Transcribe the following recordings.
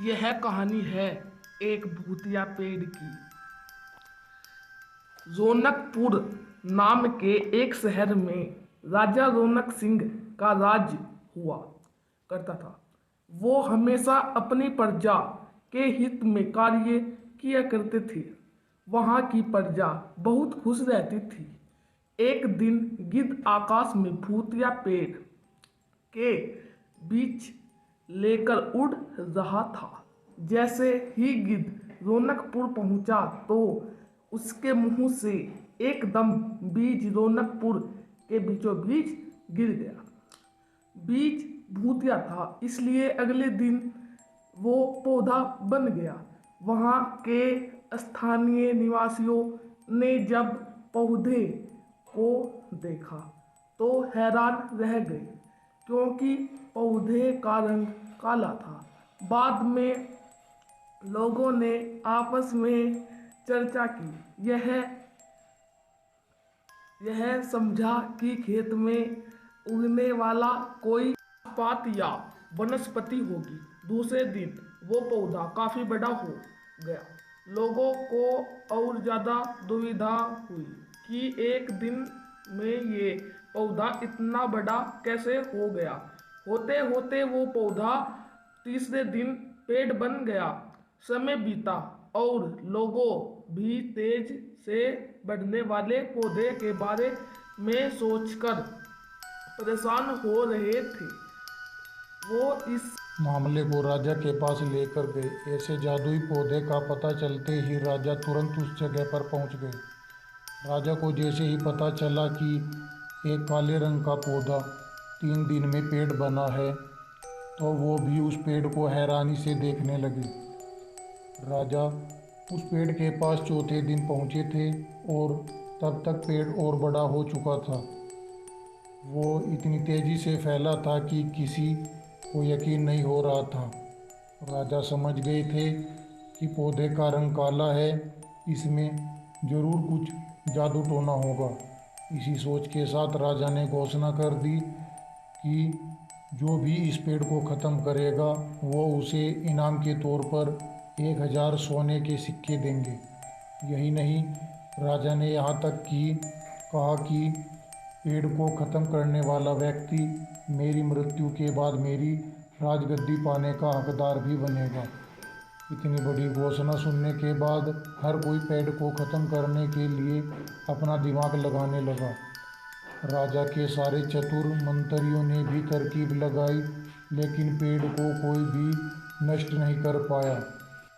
यह कहानी है एक भूतिया पेड़ की। रौनकपुर नाम के एक शहर में राजा रौनक सिंह का राज हुआ करता था। वो हमेशा अपनी प्रजा के हित में कार्य किया करते थे। वहाँ की प्रजा बहुत खुश रहती थी। एक दिन गिद्ध आकाश में भूतिया पेड़ के बीच लेकर उड़ रहा था। जैसे ही गिद्ध रौनकपुर पहुंचा तो उसके मुंह से एकदम बीज रौनकपुर के बीचों बीच गिर गया। बीज भूतिया था, इसलिए अगले दिन वो पौधा बन गया। वहाँ के स्थानीय निवासियों ने जब पौधे को देखा तो हैरान रह गए, क्योंकि पौधे का रंग काला था। बाद में लोगों ने आपस में चर्चा की। यह समझा कि खेत में उगने वाला कोई पात या वनस्पति होगी। दूसरे दिन वो पौधा काफी बड़ा हो गया। लोगों को और ज्यादा दुविधा हुई कि एक दिन में ये पौधा इतना बड़ा कैसे हो गया। होते होते वो पौधा तीसरे दिन पेड़ बन गया। समय बीता और लोगों भी तेज से बढ़ने वाले पौधे के बारे में सोचकर परेशान हो रहे थे। वो इस मामले को राजा के पास लेकर गए। ऐसे जादुई पौधे का पता चलते ही राजा तुरंत उस जगह पर पहुंच गए। राजा को जैसे ही पता चला कि एक काले रंग का पौधा 3 दिन में पेड़ बना है, तो वो भी उस पेड़ को हैरानी से देखने लगे। राजा उस पेड़ के पास चौथे दिन पहुंचे थे और तब तक पेड़ और बड़ा हो चुका था। वो इतनी तेजी से फैला था कि किसी को यकीन नहीं हो रहा था। राजा समझ गए थे कि पौधे का रंग काला है, इसमें जरूर कुछ जादू टोना होगा। इसी सोच के साथ राजा ने घोषणा कर दी कि जो भी इस पेड़ को ख़त्म करेगा वो उसे इनाम के तौर पर 1000 सोने के सिक्के देंगे। यही नहीं, राजा ने यहाँ तक कि कहा कि पेड़ को ख़त्म करने वाला व्यक्ति मेरी मृत्यु के बाद मेरी राजगद्दी पाने का हकदार भी बनेगा। इतनी बड़ी घोषणा सुनने के बाद हर कोई पेड़ को ख़त्म करने के लिए अपना दिमाग लगाने लगा। राजा के सारे चतुर मंत्रियों ने भी तरकीब लगाई, लेकिन पेड़ को कोई भी नष्ट नहीं कर पाया।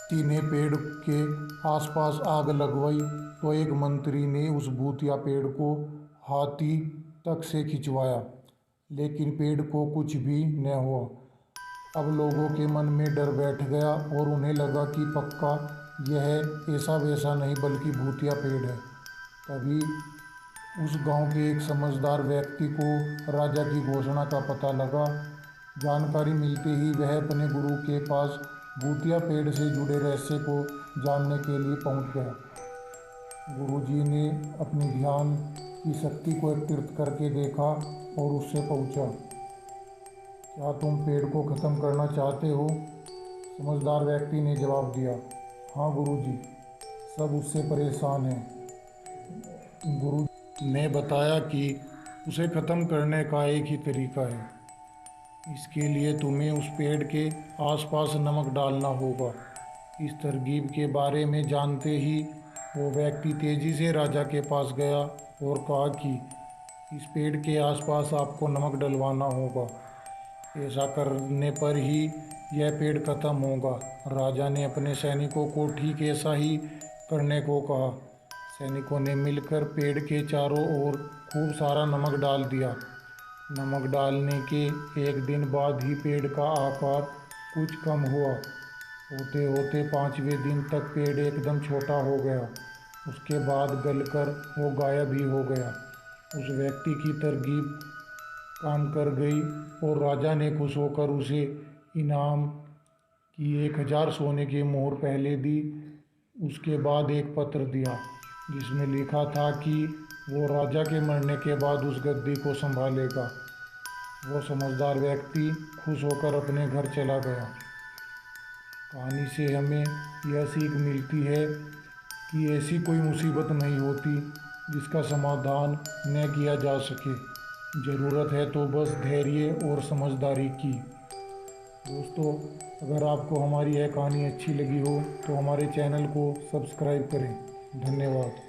किसी ने पेड़ के आसपास आग लगवाई तो एक मंत्री ने उस भूतिया पेड़ को हाथी तक से खिंचवाया, लेकिन पेड़ को कुछ भी न हुआ। अब लोगों के मन में डर बैठ गया और उन्हें लगा कि पक्का यह ऐसा वैसा नहीं बल्कि भूतिया पेड़ है। तभी उस गांव के एक समझदार व्यक्ति को राजा की घोषणा का पता लगा। जानकारी मिलते ही वह अपने गुरु के पास भूतिया पेड़ से जुड़े रहस्य को जानने के लिए पहुंच गया। गुरुजी ने अपनी ध्यान की शक्ति को एकत्रित करके देखा और उससे पूछा, क्या तुम पेड़ को ख़त्म करना चाहते हो? समझदार व्यक्ति ने जवाब दिया, हाँ गुरुजी, सब उससे परेशान हैं। गुरु ने बताया कि उसे ख़त्म करने का एक ही तरीका है। इसके लिए तुम्हें उस पेड़ के आसपास नमक डालना होगा। इस तरकीब के बारे में जानते ही वो व्यक्ति तेजी से राजा के पास गया और कहा कि इस पेड़ के आसपास आपको नमक डलवाना होगा। ऐसा करने पर ही यह पेड़ खत्म होगा। राजा ने अपने सैनिकों को ठीक ऐसा ही करने को कहा। सैनिकों ने मिलकर पेड़ के चारों ओर खूब सारा नमक डाल दिया। नमक डालने के एक दिन बाद ही पेड़ का आकार कुछ कम हुआ। होते होते 5वें दिन तक पेड़ एकदम छोटा हो गया। उसके बाद गलकर वो गायब ही हो गया। उस व्यक्ति की तरकीब काम कर गई और राजा ने खुश होकर उसे इनाम की 1000 सोने की मोहर पहले दी। उसके बाद एक पत्र दिया जिसमें लिखा था कि वो राजा के मरने के बाद उस गद्दी को संभालेगा। वो समझदार व्यक्ति खुश होकर अपने घर चला गया। कहानी से हमें यह सीख मिलती है कि ऐसी कोई मुसीबत नहीं होती जिसका समाधान न किया जा सके। ज़रूरत है तो बस धैर्य और समझदारी की। दोस्तों, अगर आपको हमारी यह कहानी अच्छी लगी हो तो हमारे चैनल को सब्सक्राइब करें। धन्यवाद।